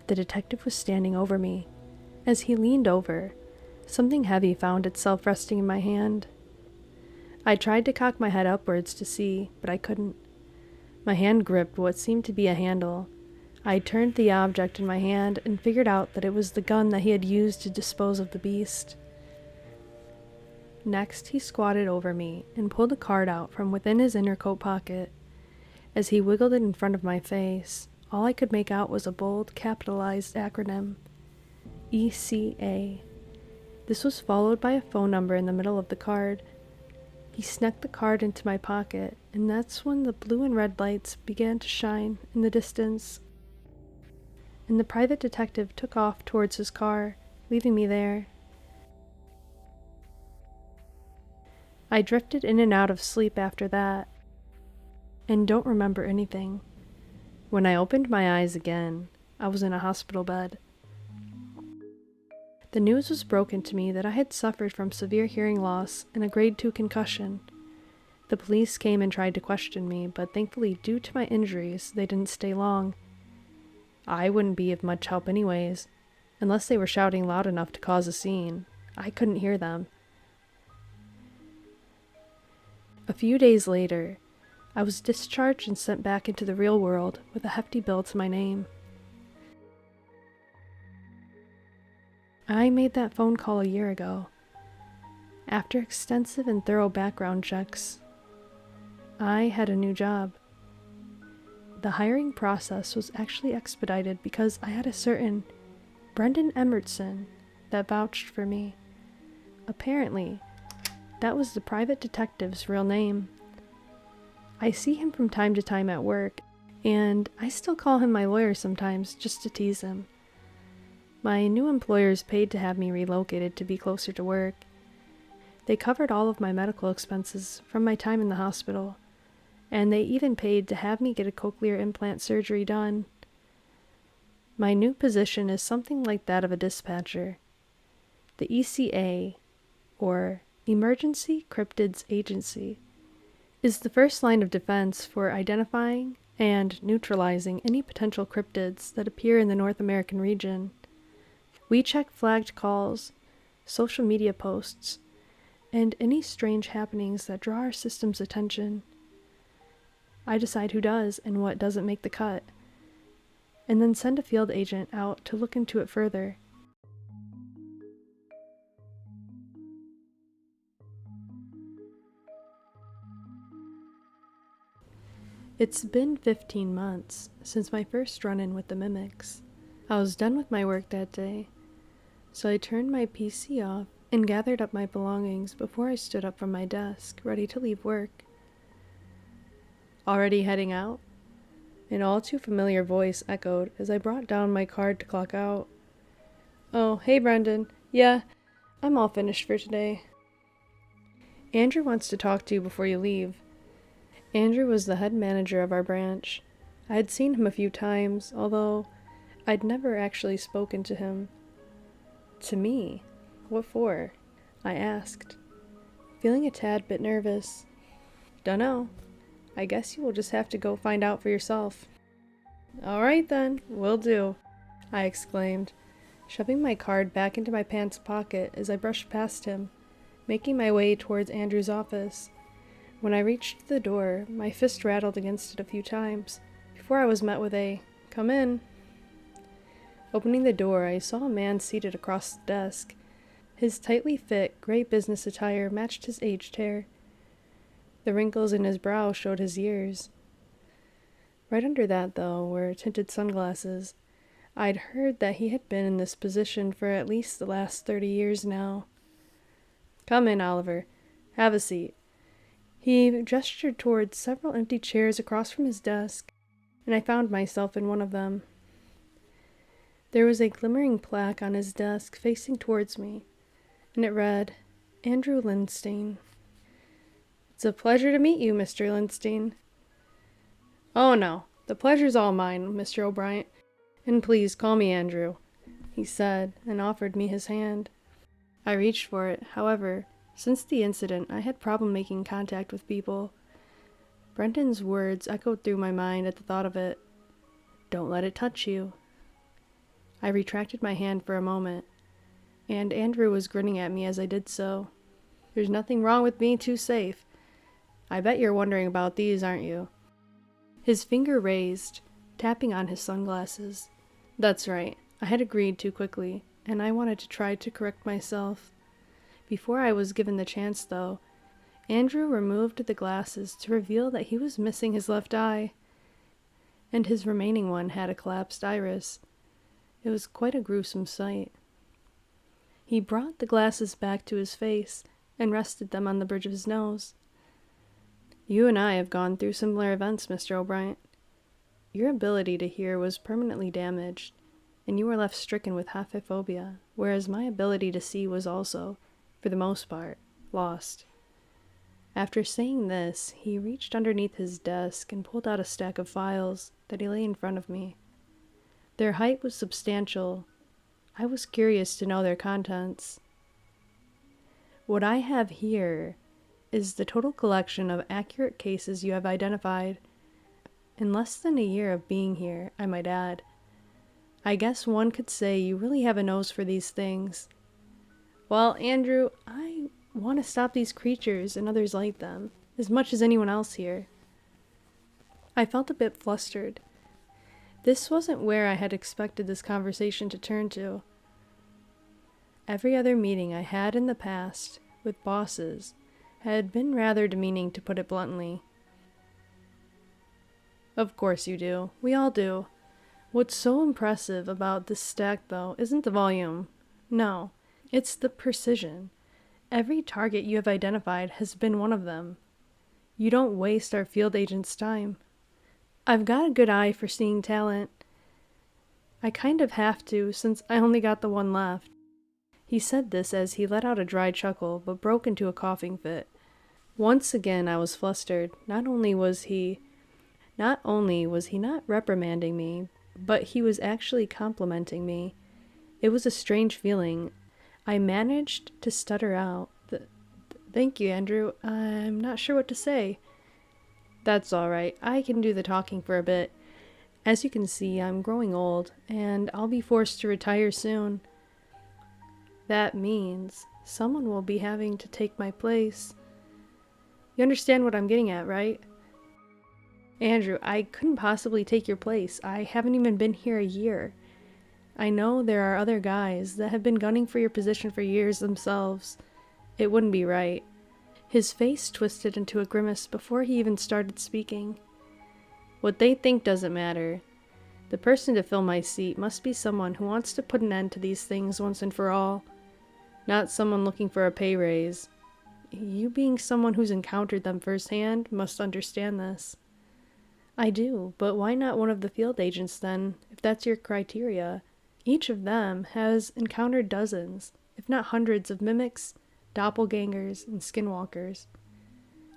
the detective was standing over me. As he leaned over, something heavy found itself resting in my hand. I tried to cock my head upwards to see, but I couldn't. My hand gripped what seemed to be a handle. I turned the object in my hand and figured out that it was the gun that he had used to dispose of the beast. Next, he squatted over me and pulled a card out from within his inner coat pocket. As he wiggled it in front of my face, all I could make out was a bold, capitalized acronym, ECA. This was followed by a phone number in the middle of the card. He snuck the card into my pocket, and that's when the blue and red lights began to shine in the distance, and the private detective took off towards his car, leaving me there. I drifted in and out of sleep after that, and don't remember anything. When I opened my eyes again, I was in a hospital bed. The news was broken to me that I had suffered from severe hearing loss and a grade 2 concussion. The police came and tried to question me, but thankfully, due to my injuries, they didn't stay long. I wouldn't be of much help anyways, unless they were shouting loud enough to cause a scene. I couldn't hear them. A few days later, I was discharged and sent back into the real world with a hefty bill to my name. I made that phone call a year ago. After extensive and thorough background checks, I had a new job. The hiring process was actually expedited because I had a certain Brendan Emerson that vouched for me. Apparently, that was the private detective's real name. I see him from time to time at work, and I still call him my lawyer sometimes just to tease him. My new employers paid to have me relocated to be closer to work. They covered all of my medical expenses from my time in the hospital, and they even paid to have me get a cochlear implant surgery done. My new position is something like that of a dispatcher. The ECA, or Emergency Cryptids Agency, is the first line of defense for identifying and neutralizing any potential cryptids that appear in the North American region. We check flagged calls, social media posts, and any strange happenings that draw our system's attention. I decide who does and what doesn't make the cut, and then send a field agent out to look into it further. It's been 15 months since my first run-in with the mimics. I was done with my work that day, so I turned my PC off and gathered up my belongings before I stood up from my desk, ready to leave work. "Already heading out?" An all too familiar voice echoed as I brought down my card to clock out. "Oh, hey Brendan. Yeah, I'm all finished for today." "Andrew wants to talk to you before you leave." Andrew was the head manager of our branch. I had seen him a few times, although I'd never actually spoken to him. "To me? What for?" I asked, feeling a tad bit nervous. "Dunno. I guess you will just have to go find out for yourself." "All right then, will do," I exclaimed, shoving my card back into my pants pocket as I brushed past him, making my way towards Andrew's office. When I reached the door, my fist rattled against it a few times before I was met with a "Come in." Opening the door, I saw a man seated across the desk. His tightly fit, gray business attire matched his aged hair. The wrinkles in his brow showed his years. Right under that, though, were tinted sunglasses. I'd heard that he had been in this position for at least the last 30 years now. "Come in, Oliver. Have a seat." He gestured towards several empty chairs across from his desk, and I found myself in one of them. There was a glimmering plaque on his desk facing towards me, and it read, Andrew Lindstein. It's a pleasure to meet you, Mr. Lindstein. Oh no, the pleasure's all mine, Mr. O'Brien. And please call me Andrew, he said, and offered me his hand. I reached for it. However, since the incident, I had problem making contact with people. Brendan's words echoed through my mind at the thought of it. Don't let it touch you. I retracted my hand for a moment, and Andrew was grinning at me as I did so. There's nothing wrong with being too safe. I bet you're wondering about these, aren't you? His finger raised, tapping on his sunglasses. That's right, I had agreed too quickly, and I wanted to try to correct myself. Before I was given the chance, though, Andrew removed the glasses to reveal that he was missing his left eye, and his remaining one had a collapsed iris. It was quite a gruesome sight. He brought the glasses back to his face and rested them on the bridge of his nose. You and I have gone through similar events, Mr. O'Brien. Your ability to hear was permanently damaged, and you were left stricken with haphophobia, whereas my ability to see was also, for the most part, lost. After saying this, he reached underneath his desk and pulled out a stack of files that he lay in front of me. Their height was substantial. I was curious to know their contents. What I have here is the total collection of accurate cases you have identified. In less than a year of being here, I might add. I guess one could say you really have a nose for these things. Well, Andrew, I want to stop these creatures and others like them, as much as anyone else here. I felt a bit flustered. This wasn't where I had expected this conversation to turn to. Every other meeting I had in the past with bosses had been rather demeaning, to put it bluntly. Of course you do. We all do. What's so impressive about this stack, though, isn't the volume. No, it's the precision. Every target you have identified has been one of them. You don't waste our field agents' time. I've got a good eye for seeing talent. I kind of have to, since I only got the one left. He said this as he let out a dry chuckle, but broke into a coughing fit. Once again I was flustered. Not only was he not reprimanding me, but he was actually complimenting me. It was a strange feeling. I managed to stutter out, Thank you, Andrew. I'm not sure what to say. That's all right. I can do the talking for a bit. As you can see, I'm growing old, and I'll be forced to retire soon. That means someone will be having to take my place. You understand what I'm getting at, right? Andrew, I couldn't possibly take your place. I haven't even been here a year. I know there are other guys that have been gunning for your position for years themselves. It wouldn't be right. His face twisted into a grimace before he even started speaking. What they think doesn't matter. The person to fill my seat must be someone who wants to put an end to these things once and for all. Not someone looking for a pay raise. You, being someone who's encountered them firsthand, must understand this. I do, but why not one of the field agents then, if that's your criteria? Each of them has encountered dozens, if not hundreds of mimics, doppelgangers, and skinwalkers.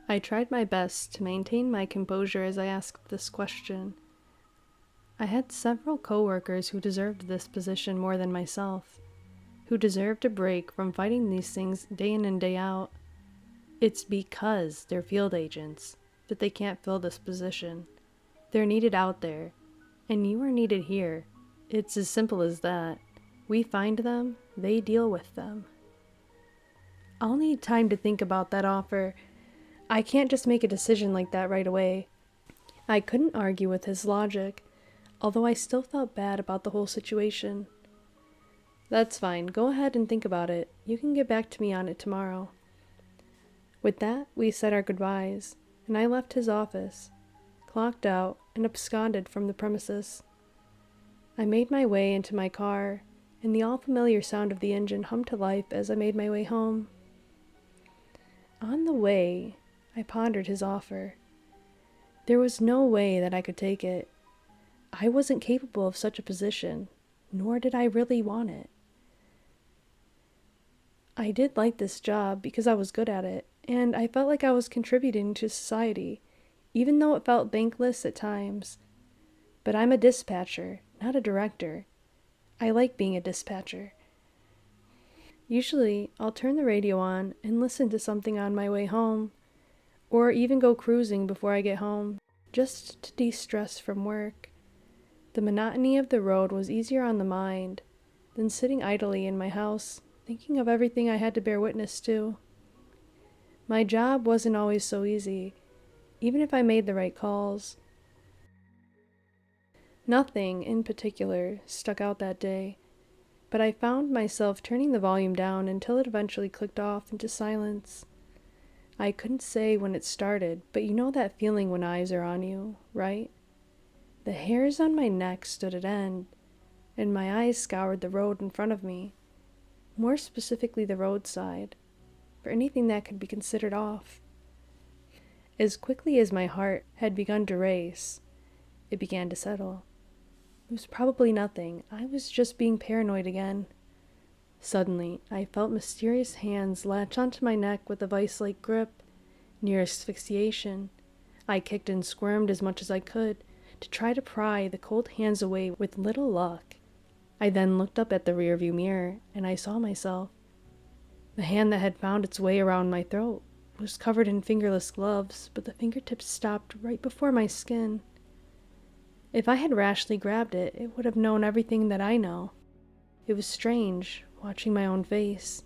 I tried my best to maintain my composure as I asked this question. I had several coworkers who deserved this position more than myself, who deserved a break from fighting these things day in and day out. It's because they're field agents that they can't fill this position. They're needed out there, and you are needed here. It's as simple as that. We find them, they deal with them. I'll need time to think about that offer. I can't just make a decision like that right away. I couldn't argue with his logic, although I still felt bad about the whole situation. That's fine. Go ahead and think about it. You can get back to me on it tomorrow. With that, we said our goodbyes, and I left his office, clocked out, and absconded from the premises. I made my way into my car, and the all-familiar sound of the engine hummed to life as I made my way home. On the way, I pondered his offer. There was no way that I could take it. I wasn't capable of such a position, nor did I really want it. I did like this job because I was good at it, and I felt like I was contributing to society, even though it felt thankless at times. But I'm a dispatcher, not a director. I like being a dispatcher. Usually, I'll turn the radio on and listen to something on my way home, or even go cruising before I get home, just to de-stress from work. The monotony of the road was easier on the mind than sitting idly in my house, thinking of everything I had to bear witness to. My job wasn't always so easy, even if I made the right calls. Nothing, in particular, stuck out that day, but I found myself turning the volume down until it eventually clicked off into silence. I couldn't say when it started, but you know that feeling when eyes are on you, right? The hairs on my neck stood at end, and my eyes scoured the road in front of me, more specifically the roadside, for anything that could be considered off. As quickly as my heart had begun to race, it began to settle. It was probably nothing. I was just being paranoid again. Suddenly, I felt mysterious hands latch onto my neck with a vice-like grip, near asphyxiation. I kicked and squirmed as much as I could to try to pry the cold hands away with little luck. I then looked up at the rearview mirror, and I saw myself. The hand that had found its way around my throat was covered in fingerless gloves, but the fingertips stopped right before my skin. If I had rashly grabbed it, it would have known everything that I know. It was strange, watching my own face.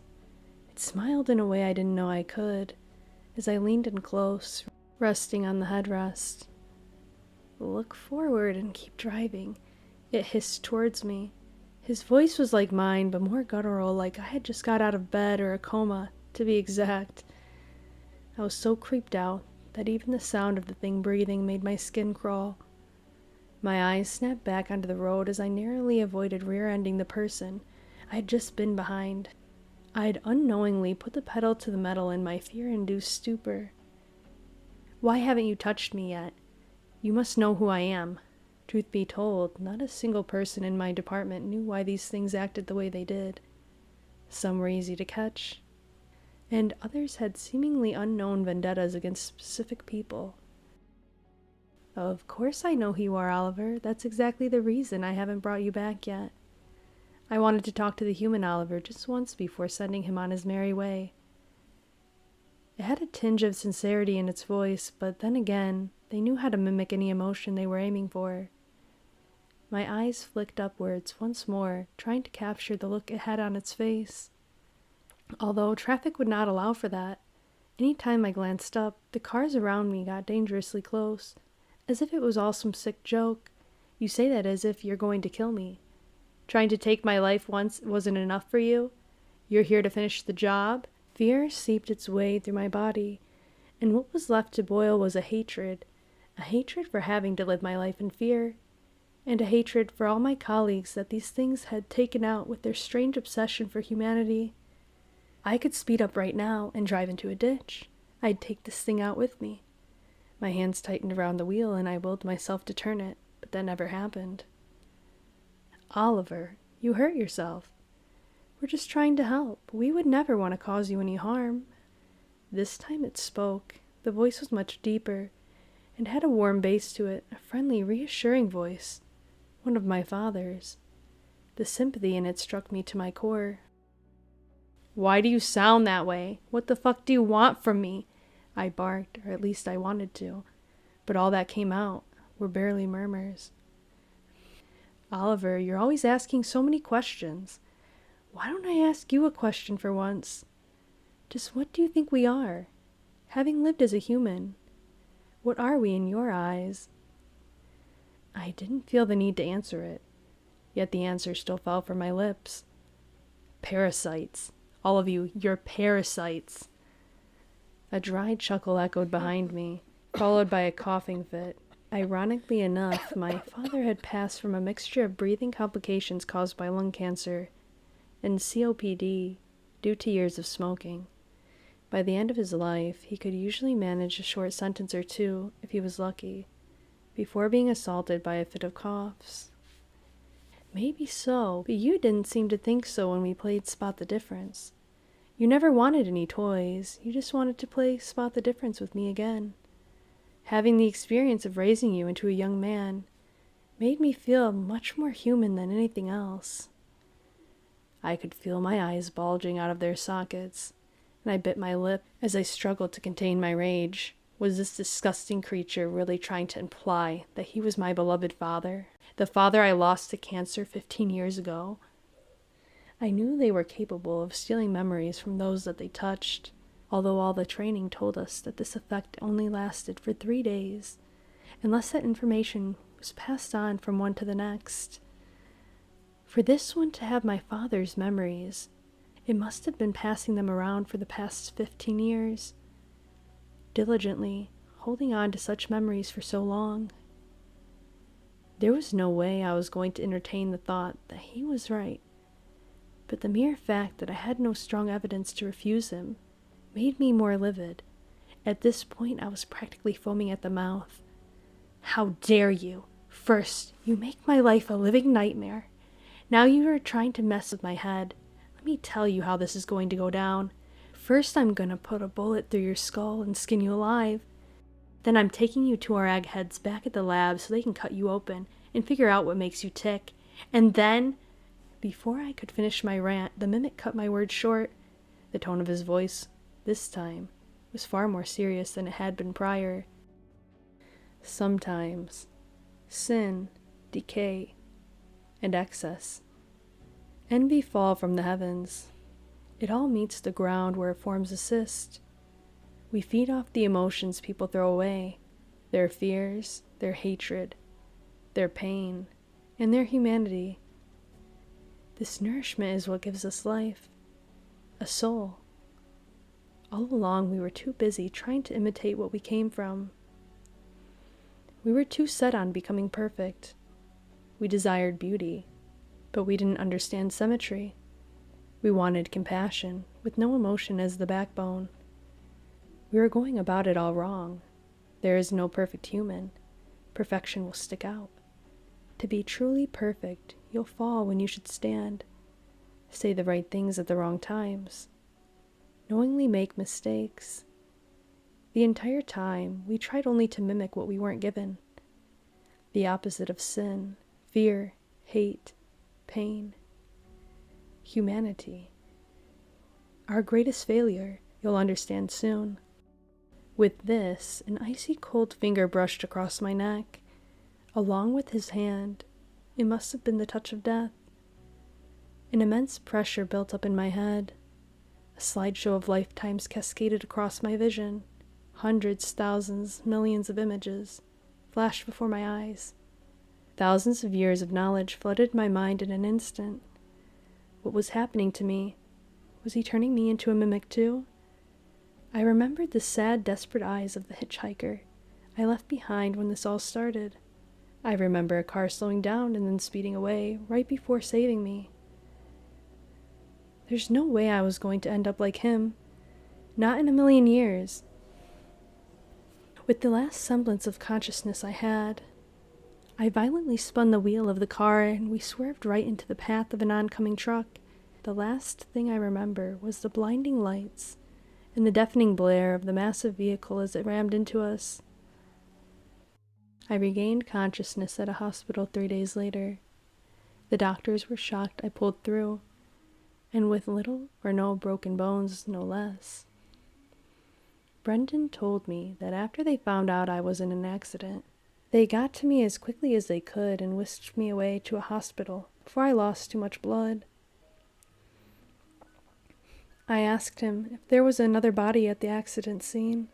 It smiled in a way I didn't know I could, as I leaned in close, resting on the headrest. "Look forward and keep driving," it hissed towards me. His voice was like mine, but more guttural, like I had just got out of bed or a coma, to be exact. I was so creeped out that even the sound of the thing breathing made my skin crawl. My eyes snapped back onto the road as I narrowly avoided rear-ending the person I had just been behind. I had unknowingly put the pedal to the metal in my fear-induced stupor. "Why haven't you touched me yet? You must know who I am." Truth be told, not a single person in my department knew why these things acted the way they did. Some were easy to catch, and others had seemingly unknown vendettas against specific people. "Of course I know who you are, Oliver. That's exactly the reason I haven't brought you back yet. I wanted to talk to the human Oliver just once before sending him on his merry way." It had a tinge of sincerity in its voice, but then again, they knew how to mimic any emotion they were aiming for. My eyes flicked upwards once more, trying to capture the look it had on its face. Although traffic would not allow for that, any time I glanced up, the cars around me got dangerously close, as if it was all some sick joke. You say that as if you're going to kill me. Trying to take my life once wasn't enough for you? You're here to finish the job? Fear seeped its way through my body, and what was left to boil was a hatred for having to live my life in fear, and a hatred for all my colleagues that these things had taken out with their strange obsession for humanity. I could speed up right now and drive into a ditch. I'd take this thing out with me. My hands tightened around the wheel and I willed myself to turn it, but that never happened. "Oliver, you hurt yourself. We're just trying to help. We would never want to cause you any harm." This time it spoke. The voice was much deeper and had a warm bass to it, a friendly, reassuring voice, one of my father's. The sympathy in it struck me to my core. "Why do you sound that way? What the fuck do you want from me?" I barked, or at least I wanted to, but all that came out were barely murmurs. "Oliver, you're always asking so many questions. Why don't I ask you a question for once? Just what do you think we are? Having lived as a human, what are we in your eyes?" I didn't feel the need to answer it, yet the answer still fell from my lips. "Parasites. All of you, you're parasites." A dry chuckle echoed behind me, followed by a coughing fit. Ironically enough, my father had passed from a mixture of breathing complications caused by lung cancer and COPD due to years of smoking. By the end of his life, he could usually manage a short sentence or two, if he was lucky, before being assaulted by a fit of coughs. Maybe so, but you didn't seem to think so when we played Spot the Difference. You never wanted any toys, you just wanted to play Spot the Difference with me again. Having the experience of raising you into a young man made me feel much more human than anything else. I could feel my eyes bulging out of their sockets, and I bit my lip as I struggled to contain my rage. Was this disgusting creature really trying to imply that he was my beloved father? The father I lost to cancer 15 years ago? I knew they were capable of stealing memories from those that they touched, although all the training told us that this effect only lasted for 3 days, unless that information was passed on from one to the next. For this one to have my father's memories, it must have been passing them around for the past 15 years, diligently holding on to such memories for so long. There was no way I was going to entertain the thought that he was right, but the mere fact that I had no strong evidence to refuse him made me more livid. At this point, I was practically foaming at the mouth. How dare you! First, you make my life a living nightmare. Now you are trying to mess with my head. Let me tell you how this is going to go down. First, I'm going to put a bullet through your skull and skin you alive. Then I'm taking you to our eggheads back at the lab so they can cut you open and figure out what makes you tick. And then, before I could finish my rant, the mimic cut my words short. The tone of his voice, this time, was far more serious than it had been prior. Sometimes, sin, decay, and excess, envy fall from the heavens. It all meets the ground where it forms a cyst. We feed off the emotions people throw away, their fears, their hatred, their pain, and their humanity. This nourishment is what gives us life, a soul. All along we were too busy trying to imitate what we came from. We were too set on becoming perfect. We desired beauty, but we didn't understand symmetry. We wanted compassion, with no emotion as the backbone. We were going about it all wrong. There is no perfect human. Perfection will stick out. To be truly perfect, you'll fall when you should stand. Say the right things at the wrong times. Knowingly make mistakes. The entire time, we tried only to mimic what we weren't given. The opposite of sin, fear, hate, pain. Humanity. Our greatest failure, you'll understand soon. With this, an icy cold finger brushed across my neck. Along with his hand, it must have been the touch of death. An immense pressure built up in my head. A slideshow of lifetimes cascaded across my vision. Hundreds, thousands, millions of images flashed before my eyes. Thousands of years of knowledge flooded my mind in an instant. What was happening to me? Was he turning me into a mimic too? I remembered the sad, desperate eyes of the hitchhiker I left behind when this all started. I remember a car slowing down and then speeding away right before saving me. There's no way I was going to end up like him. Not in a million years. With the last semblance of consciousness I had, I violently spun the wheel of the car and we swerved right into the path of an oncoming truck. The last thing I remember was the blinding lights and the deafening blare of the massive vehicle as it rammed into us. I regained consciousness at a hospital 3 days later. The doctors were shocked I pulled through, and with little or no broken bones, no less. Brendan told me that after they found out I was in an accident, they got to me as quickly as they could and whisked me away to a hospital before I lost too much blood. I asked him if there was another body at the accident scene.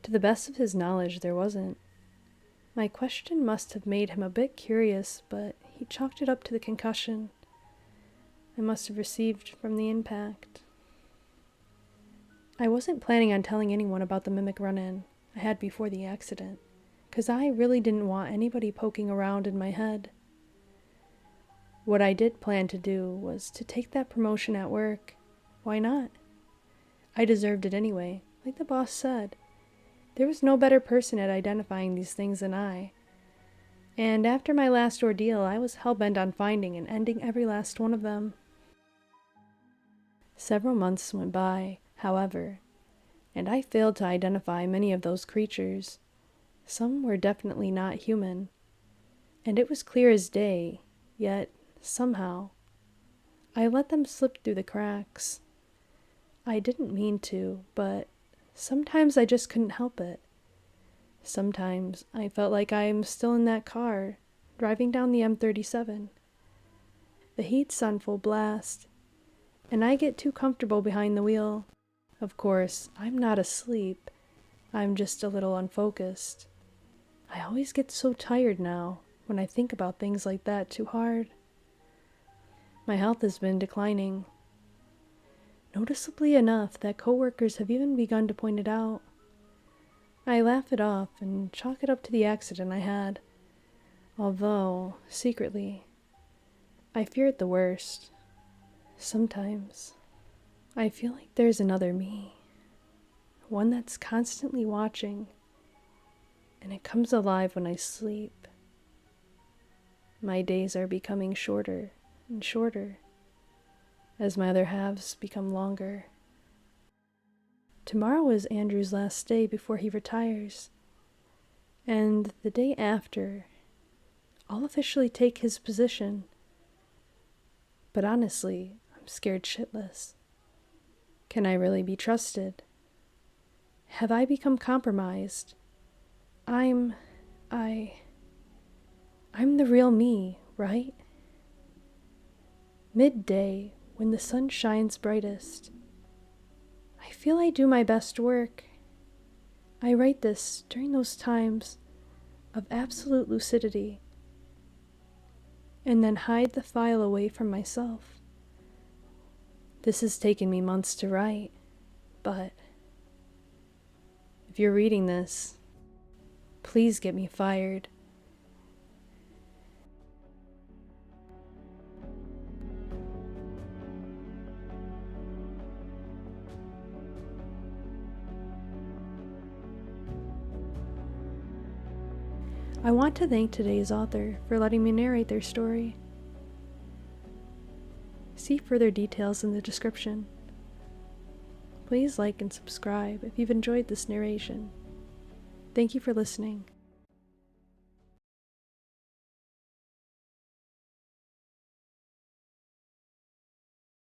To the best of his knowledge, there wasn't. My question must have made him a bit curious, but he chalked it up to the concussion I must have received from the impact. I wasn't planning on telling anyone about the mimic run-in I had before the accident, because I really didn't want anybody poking around in my head. What I did plan to do was to take that promotion at work. Why not? I deserved it anyway, like the boss said. There was no better person at identifying these things than I. And after my last ordeal, I was hell-bent on finding and ending every last one of them. Several months went by, however, and I failed to identify many of those creatures. Some were definitely not human, and it was clear as day, yet, somehow, I let them slip through the cracks. I didn't mean to, but sometimes I just couldn't help it. Sometimes I felt like I'm still in that car, driving down the M37. The heat's on full blast, and I get too comfortable behind the wheel. Of course, I'm not asleep. I'm just a little unfocused. I always get so tired now when I think about things like that too hard. My health has been declining, noticeably enough that coworkers have even begun to point it out. I laugh it off and chalk it up to the accident I had, although, secretly, I fear it the worst. Sometimes, I feel like there's another me, one that's constantly watching, and it comes alive when I sleep. My days are becoming shorter and shorter as my other halves become longer. Tomorrow is Andrew's last day before he retires, and the day after, I'll officially take his position. But honestly, I'm scared shitless. Can I really be trusted? Have I become compromised? I'm the real me, right? Midday, when the sun shines brightest, I feel I do my best work. I write this during those times of absolute lucidity, and then hide the file away from myself. This has taken me months to write, but if you're reading this, please get me fired. I want to thank today's author for letting me narrate their story. See further details in the description. Please like and subscribe if you've enjoyed this narration. Thank you for listening.